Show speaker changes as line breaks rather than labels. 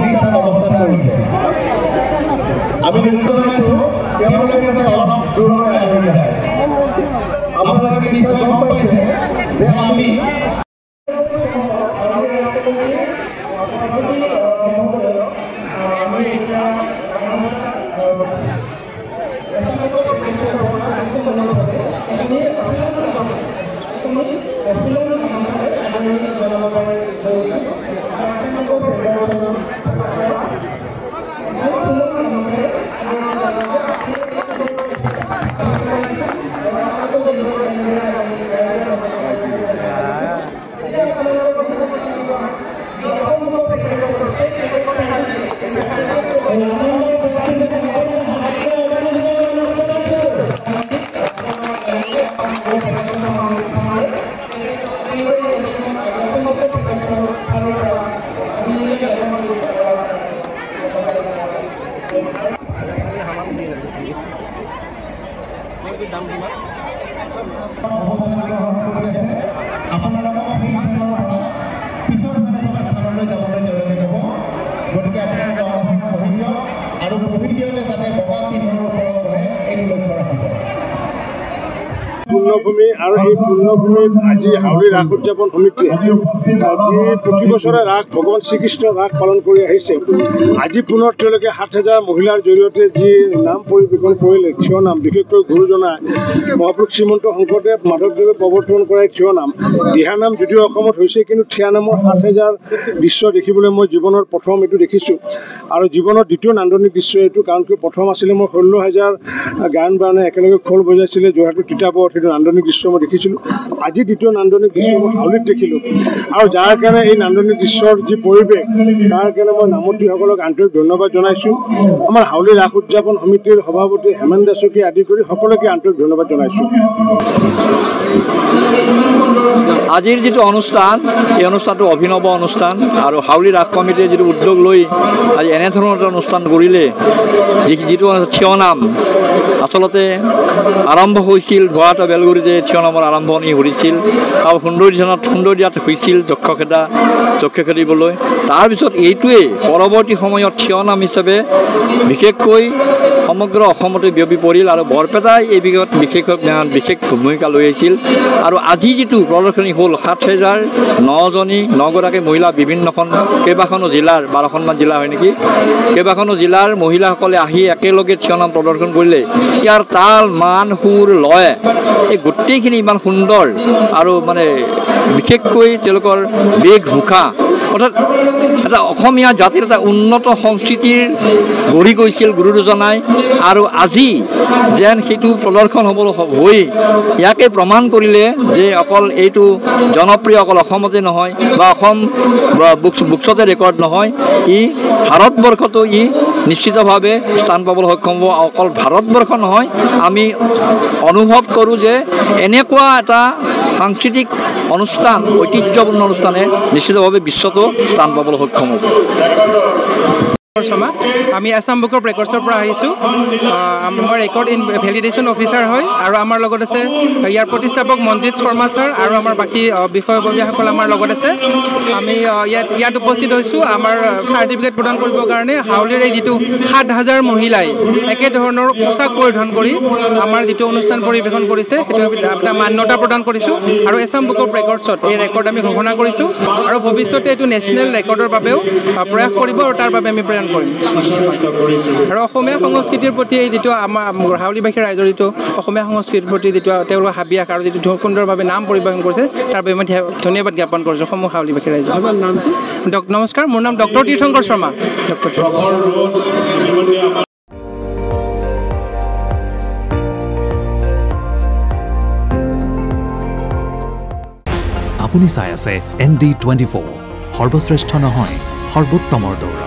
প্ৰতিষ্ঠান অৱস্থান কৰিছে আমি নিশ্চয় জানিছো তেওঁলোকে যে অলপ দূৰলৈ আগুৱাই যায় আপোনালোকে নিশ্চয় গম পাইছে যে আমি
পূৰ্ণভূমি আৰু এই পূৰ্ণভূমিত আজি হাউলি ৰাস উদযাপন সমিতিয়ে যি প্ৰতি বছৰে ৰাস ভগৱান শ্ৰীকৃষ্ণৰ ৰাস পালন কৰি আহিছে আজি পুনৰ তেওঁলোকে ৭,০০০ মহিলাৰ জৰিয়তে যি নাম পৰিৱেশন কৰিলে থিয় নাম বিশেষকৈ গুৰুজনাই মহাপুৰুষ শ্ৰীমন্ত শংকৰদেৱ মাধৱদেৱে প্ৰৱৰ্তন কৰা থিয় নাম দিহা নাম যদিও অসমত হৈছে কিন্তু থিয়া নামৰ ৭,০০০ দৃশ্য দেখিবলৈ মই জীৱনৰ প্ৰথম এইটো দেখিছোঁ আৰু জীৱনৰ দ্বিতীয় নান্দনিক দৃশ্য এইটো কাৰণ কি প্ৰথম আছিলে মই ১৬,০০০ গায়ন বায়নে একেলগে খোল বজাইছিলে যোৰহাটৰ তিতাবৰত সেইটো নান্দনিক দৃশ্য মই দেখিছিলোঁ আজি দ্বিতীয় নান্দনিক দৃশ্য মই হাউলিত দেখিলোঁ আৰু যাৰ কাৰণে এই নান্দনিক দৃশ্যৰ যি পৰিৱেশ তাৰ কাৰণে মই নামতীসকলক আন্তৰিক ধন্যবাদ জনাইছোঁ আমাৰ হাউলি ৰাস উদযাপন সমিতিৰ সভাপতি হেমেন দাসকে আদি কৰি সকলোকে আন্তৰিক ধন্যবাদ জনাইছোঁ
আজিৰ যিটো অনুষ্ঠান এই অনুষ্ঠানটো অভিনৱ অনুষ্ঠান আৰু হাউলি ৰাস কমিটিয়ে যিটো উদ্যোগ লৈ আজি এনেধৰণৰ এটা অনুষ্ঠান কৰিলে যিটো থিয় নাম আচলতে আৰম্ভ হৈছিল গুৱাহাটী বেলগুৰিতে থিয় নামৰ আৰম্ভণি কৰিছিল আৰু সুন্দৰীয়াত হৈছিল যক্ষ খেদিবলৈ তাৰপিছত এইটোৱে পৰৱৰ্তী সময়ত থিয় নাম হিচাপে বিশেষকৈ সমগ্ৰ অসমতে বিয়পি পৰিল আৰু বৰপেটাই এই বিষয়ত বিশেষ ভূমিকা লৈ আহিছিল আৰু আজি যিটো প্ৰদৰ্শনী হ'ল ৭,০০৯গৰাকী মহিলা কেইবাখনো জিলাৰ ১২খনমান জিলা হয় নেকি কেইবাখনো জিলাৰ মহিলাসকলে আহি একেলগে থিয় নাম প্ৰদৰ্শন কৰিলে ইয়াৰ তাল মান সুৰ লয় এই গোটেইখিনি ইমান সুন্দৰ আৰু মানে বিশেষকৈ তেওঁলোকৰ বেগ ঘোষা অৰ্থাৎ এটা অসমীয়া জাতিৰ এটা উন্নত সংস্কৃতিৰ গঢ়ি গৈছিল গুৰু দুজনাই আৰু আজি যেন সেইটো প্ৰদৰ্শন হৈ ইয়াকে প্ৰমাণ কৰিলে যে অকল এইটো জনপ্ৰিয় অকল অসমতে নহয় বা অসম বুকছতে ৰেকৰ্ড নহয় ই ভাৰতবৰ্ষতো ই নিশ্চিতভাৱে স্থান পাবলৈ সক্ষম হ'ব অকল ভাৰতবৰ্ষ নহয় আমি অনুভৱ কৰোঁ যে এনেকুৱা এটা সাংস্কৃতিক অনুষ্ঠান ঐতিহ্যপূৰ্ণ অনুষ্ঠানে নিশ্চিতভাৱে বিশ্বতো স্থান পাবলৈ সক্ষম হ'ব
শৰ্মা আমি আসাম বুক অফ ৰেকৰ্ডছৰ পৰা আহিছোঁ মই ৰেকৰ্ড ভেলিডেশ্যন অফিচাৰ হয় আৰু আমাৰ লগত আছে ইয়াৰ প্ৰতিষ্ঠাপক মনজিৎ শৰ্মা ছাৰ আৰু আমাৰ বাকী বিষয়ববীয়াসকল আমাৰ লগত আছে আমি ইয়াত উপস্থিত হৈছোঁ আমাৰ চাৰ্টিফিকেট প্ৰদান কৰিবৰ কাৰণে হাউলিৰ এই যিটো ৭,০০০ মহিলাই একেধৰণৰ পোচাক পৰিধান কৰি আমাৰ যিটো অনুষ্ঠান পৰিৱেশন কৰিছে সেইটো এটা মান্যতা প্ৰদান কৰিছোঁ আৰু আসাম বুক অফ ৰেকৰ্ডছত এই ৰেকৰ্ড আমি ঘোষণা কৰিছোঁ আৰু ভৱিষ্যতে এইটো নেশ্যনেল ৰেকৰ্ডৰ বাবেও প্ৰয়াস কৰিব আৰু তাৰ বাবে আমি প্ৰয়াস কৰিম আৰু অসমীয়া সংস্কৃতিৰ প্ৰতি এই যিটো আমাৰ হাউলিবাসী ৰাইজৰ যিটো অসমীয়া সংস্কৃতিৰ প্ৰতি যিটো তেওঁলোকৰ হাবিয়াস আৰু যিটো সুন্দৰভাৱে নাম পৰিৱেশন কৰিছে তাৰ বাবে মই ধন্যবাদ জ্ঞাপন কৰিছোঁ সমূহ হাউলিবাসী ৰাইজৰ নমস্কাৰ মোৰ নাম ডক্টৰ তীৰ্থংকৰ শৰ্মা
আপুনি চাই আছে ND24 সৰ্বশ্ৰেষ্ঠ নহয় সৰ্বোত্তমৰ দৌৰ